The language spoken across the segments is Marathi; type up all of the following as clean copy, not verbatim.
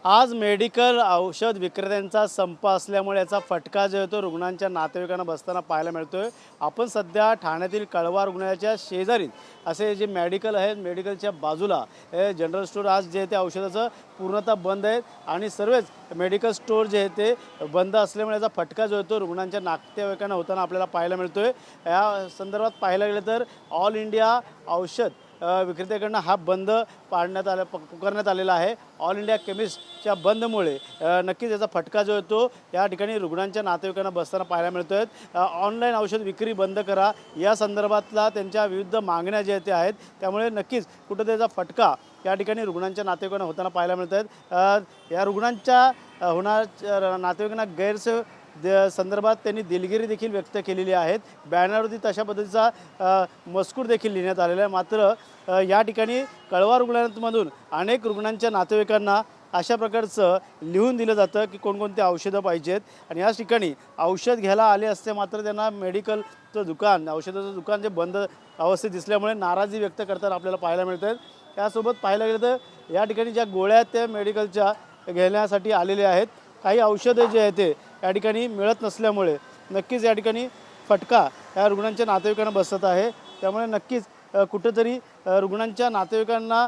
आज मेडिकल औषध विक्रेत्यांचा संप असल्यामुळे याचा फटका जो आहे तो रुग्णांच्या नातेवाईकांना बसताना पाहायला मिळतोय। आपण सध्या ठाण्यातील कळवा रुग्णालयाच्या शेजारी असे जे मेडिकल आहेत, मेडिकलच्या बाजूला हे जनरल स्टोअर आज जे ते औषधाचं पूर्णतः बंद आहेत आणि सर्वच मेडिकल स्टोअर जे आहे ते बंद असल्यामुळे याचा फटका जो आहे तो रुग्णांच्या नातेवाईकांना होताना आपल्याला पाहायला मिळतोय। या संदर्भात पाहायला गेलं तर ऑल इंडिया औषध विक्रेत्याकडनं हा बंद पुकारण्यात आलेला आहे। ऑल इंडिया केमिस्टच्या बंदमुळे नक्कीच याचा फटका जो येतो या ठिकाणी रुग्णांच्या नातेवाईकांना बसताना पाहायला मिळतोय। ऑनलाईन औषध विक्री बंद करा या संदर्भातला त्यांच्या विविध मागण्या ज्या त्या आहेत, त्यामुळे नक्कीच कुठं त्याचा फटका या ठिकाणी रुग्णांच्या नातेवाईकांना होताना पाहायला मिळत आहेत। या रुग्णांच्या नातेवाईकांना संदर्भात त्यांनी दिलगिरी देखील व्यक्त केलेली आहेत। बॅनरवरती तशा पद्धतीचा मजकूर देखील लिहिण्यात आलेला आहे। मात्र या ठिकाणी कळवा रुग्णालयामधून अनेक रुग्णांच्या नातेवाईकांना अशा प्रकारचं लिहून दिलं जातं की कोणकोणती औषधं पाहिजेत आणि याच ठिकाणी औषध घ्यायला आले असते, मात्र त्यांना मेडिकलचं दुकान, औषधाचं दुकान जे बंद अवस्थेत दिसल्यामुळे नाराजी व्यक्त करताना आपल्याला पाहायला मिळत आहेत। त्यासोबत पाहायला गेलं तर या ठिकाणी ज्या गोळ्या त्या मेडिकलच्या घेण्यासाठी आलेल्या आहेत, काही औषधं जे आहेत ते या ठिकाणी मिळत नसल्यामुळे नक्कीच या ठिकाणी फटका या रुग्णांच्या नातेवाईकांना बसत आहे। त्यामुळे नक्कीच कुठंतरी रुग्णांच्या नातेवाईकांना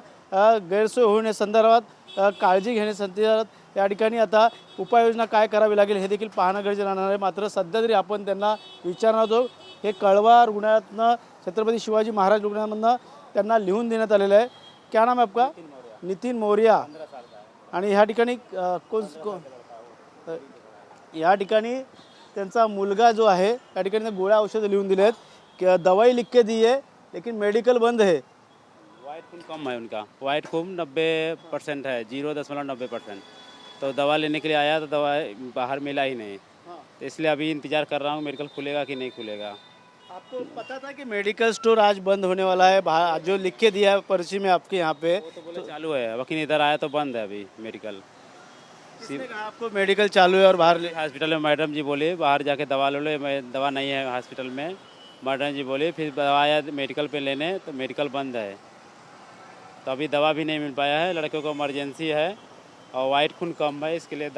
गैरसोय होण्यासंदर्भात काळजी घेण्यासंदर्भात या ठिकाणी आता उपाययोजना काय करावी लागेल हे देखील पाहणं गरजेचं राहणार आहे। मात्र सध्या तरी आपण त्यांना विचारणार आहोत, हे कळवा रुग्णालयातनं छत्रपती शिवाजी महाराज रुग्णालयामधनं त्यांना लिहून देण्यात आलेलं आहे। क्या नाम आहे आपका? नितीन मौर्या। आणि ह्या ठिकाणी या ठिकाणी त्यांचा मुलगा जो है या ठिकाणी गोळ्या औषधं लिहून दिले आहेत कि दवाई लिख के दी है लेकिन मेडिकल बंद है। वाइट खून कम है उनका, वाइट खून 90% है, 0.90%। तो दवा लेने के लिए आया तो दवा बाहर मिला ही नहीं, तो इसलिए अभी इंतजार कर रहा हूँ मेडिकल खुलेगा कि नहीं खुलेगा। आपको पता था कि मेडिकल स्टोर आज बंद होने वाला है? जो लिख के दिया है पर्ची में आपके यहाँ पे, वो तो बोले चालू है, वकील इधर आया तो बंद है अभी मेडिकल। किसने कहा आपको मेडिकल चालू है और बाहर हॉस्पिटल में मैडम जी बोले बाहर जाके दवा ले लो, मैं दवा नहीं है हॉस्पिटल में, मैडम जी बोले। फिर दवा आया मेडिकल पे लेने तो मेडिकल बंद है, तो अभी दवा भी नहीं मिल पाया है। लड़के को इमरजेंसी है और वाइट खून कम है, इसके लिए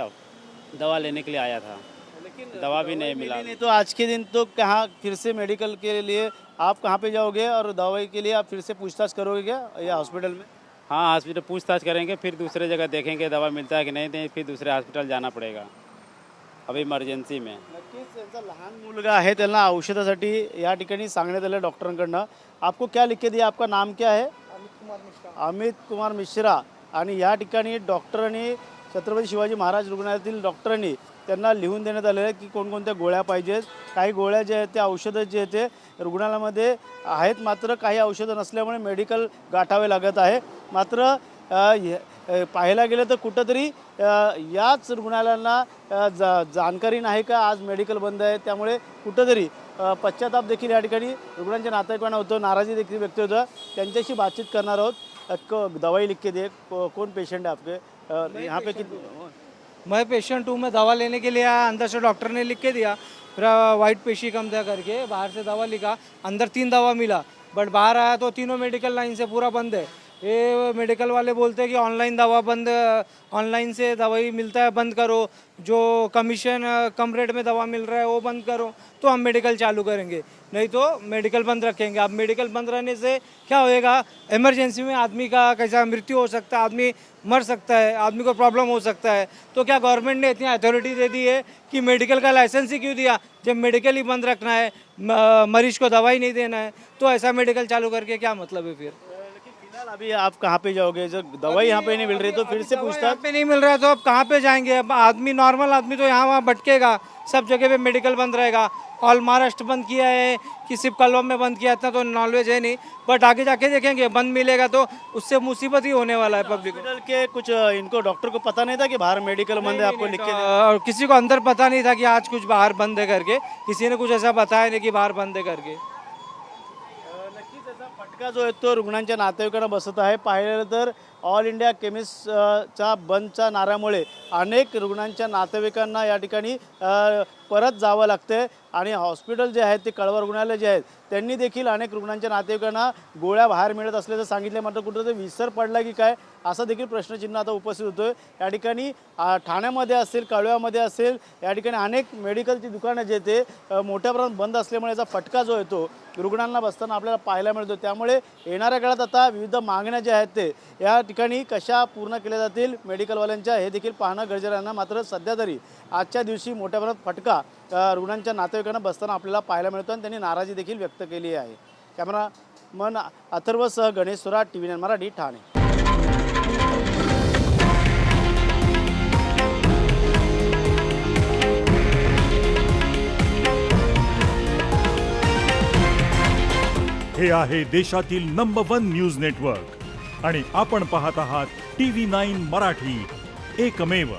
दवा लेने के लिए आया था, लेकिन दवा भी नहीं मिला। नहीं तो आज के दिन तो कहाँ फिर से मेडिकल के लिए आप कहाँ पे जाओगे और दवाई के लिए आप फिर से पूछताछ करोगे क्या या हॉस्पिटल में? हाँ, हॉस्पिटल पूछताछ करेंगे, फिर दूसरे जगह देखेंगे दवा मिलता है कि नहीं, फिर दूसरे हॉस्पिटल जाना पड़ेगा अभी इमरजेंसी में। नक्कीच त्यांचा लहान मुलगा आहे, त्यांना औषधासाठी या ठिकाणी सांगण्यात आलं डॉक्टरांकडनं। आपको क्या लिख के दिया? आपका नाम क्या है? अमित कुमार मिश्रा। आणि या ठिकाणी डॉक्टरांनी, छत्रपती शिवाजी महाराज रुग्णालयातील डॉक्टरांनी त्यांना लिहून देण्यात आलेलं आहे की कोणकोणत्या गोळ्या पाहिजेत। काही गोळ्या जे आहेत त्या औषधं जे आहेत ते रुग्णालयामध्ये आहेत, मात्र काही औषधं नसल्यामुळे मेडिकल गाठावे लागत आहे। मात्र पाहायला गेलं तर कुठंतरी याच रुग्णालयांना जानकारी नाही का आज मेडिकल बंद आहे, त्यामुळे कुठंतरी पश्चाताप देखील या ठिकाणी रुग्णांच्या नातेवाईकांना होतं, नाराजी देखील व्यक्त होतं। त्यांच्याशी बातचीत करणार आहोत। दवाई लिख के दे, कौन पेशेंट है आपके यहाँ पे? मैं पेशेंट हूँ, मैं दवा लेने के लिए आया, अंदर से डॉक्टर ने लिख के दिया, फिर वाइट पेशी कम था करके बाहर से दवा लिखा, अंदर 3 दवा मिला, बट बाहर आया तो तीनों मेडिकल लाइन से पूरा बंद है। ये मेडिकल वाले बोलते हैं कि ऑनलाइन दवा बंद, ऑनलाइन से दवाई मिलता है बंद करो, जो कमीशन कम रेट में दवा मिल रहा है वो बंद करो, तो हम मेडिकल चालू करेंगे, नहीं तो मेडिकल बंद रखेंगे। अब मेडिकल बंद रहने से क्या होएगा? इमरजेंसी में आदमी का कैसा मृत्यु हो सकता है, आदमी मर सकता है, आदमी को प्रॉब्लम हो सकता है। तो क्या गवर्नमेंट ने इतनी अथॉरिटी दे दी है कि मेडिकल का लाइसेंस ही क्यों दिया? जब मेडिकल ही बंद रखना है, मरीज को दवाई नहीं देना है, तो ऐसा मेडिकल चालू करके क्या मतलब है फिर? अभी आप कहाँ पे जाओगे? जब दवाई यहाँ पे नहीं मिल रही तो फिर से पूछताछ पे नहीं मिल रहा है तो अब कहाँ पे जाएंगे? अब आदमी, नॉर्मल आदमी तो यहाँ वहाँ भटकेगा, सब जगह पे मेडिकल बंद रहेगा। ऑल महाराष्ट्र बंद किया है कि सिर्फ कलवा में बंद किया, इतना तो नॉलेज है नहीं, बट आगे जाके देखेंगे बंद मिलेगा तो उससे मुसीबत ही होने वाला है पब्लिक को। हॉस्पिटल के कुछ इनको डॉक्टर को पता नहीं था कि बाहर मेडिकल बंद है, आपको लिख के और किसी को अंदर पता नहीं था कि आज कुछ बाहर बंद है करके, किसी ने कुछ ऐसा बताया नहीं कि बाहर बंद है करके। नक्कीच त्याचा फटका जो आहे तो रुग्णांच्या नातेवाईकांना बसत आहे। पाहिलं तर ऑल इंडिया केमिस्टचा बंदच्या नाऱ्यामुळे अनेक रुग्णांच्या नातेवाईकांना या ठिकाणी परत जावं लागते आणि हॉस्पिटल जे आहेत ते कळवा रुग्णालय जे आहेत त्यांनी देखील अनेक रुग्णांच्या नातेवाईकांना गोळ्या बाहेर मिळत असल्याचं सांगितलं, मात्र कुठं विसर पडला की काय असा देखील प्रश्नचिन्ह आता उपस्थित होतोय। या ठिकाणी ठाण्यामध्ये असेल, कळव्यामध्ये असेल, या ठिकाणी अनेक मेडिकलची दुकानं जे ते मोठ्या प्रमाणात बंद असल्यामुळे याचा फटका जो येतो रुग्णांना बसताना आपल्याला पाहायला मिळतो। त्यामुळे येणाऱ्या काळात आता विविध मागण्या ज्या आहेत ते या ठिकाणी कशा पूर्ण केल्या जातील मेडिकलवाल्यांच्या हे देखील पाहणं गरजेचं आहे। मात्र सध्या तरी आजच्या दिवशी मोठ्या प्रमाणात फटका रुग्णांच्या नातेवाईकांना बसताना आपल्याला पाहायला मिळतो आणि त्यांनी नाराजी देखील व्यक्त केली आहे। कॅमेरामन अथर्वसह गणेश सुराट, TV9 मराठी, ठाणे। हे आहे देशातील नंबर 1 न्यूज नेटवर्क आणि आपण पाहत आहात TV9 मराठी, एकमेव।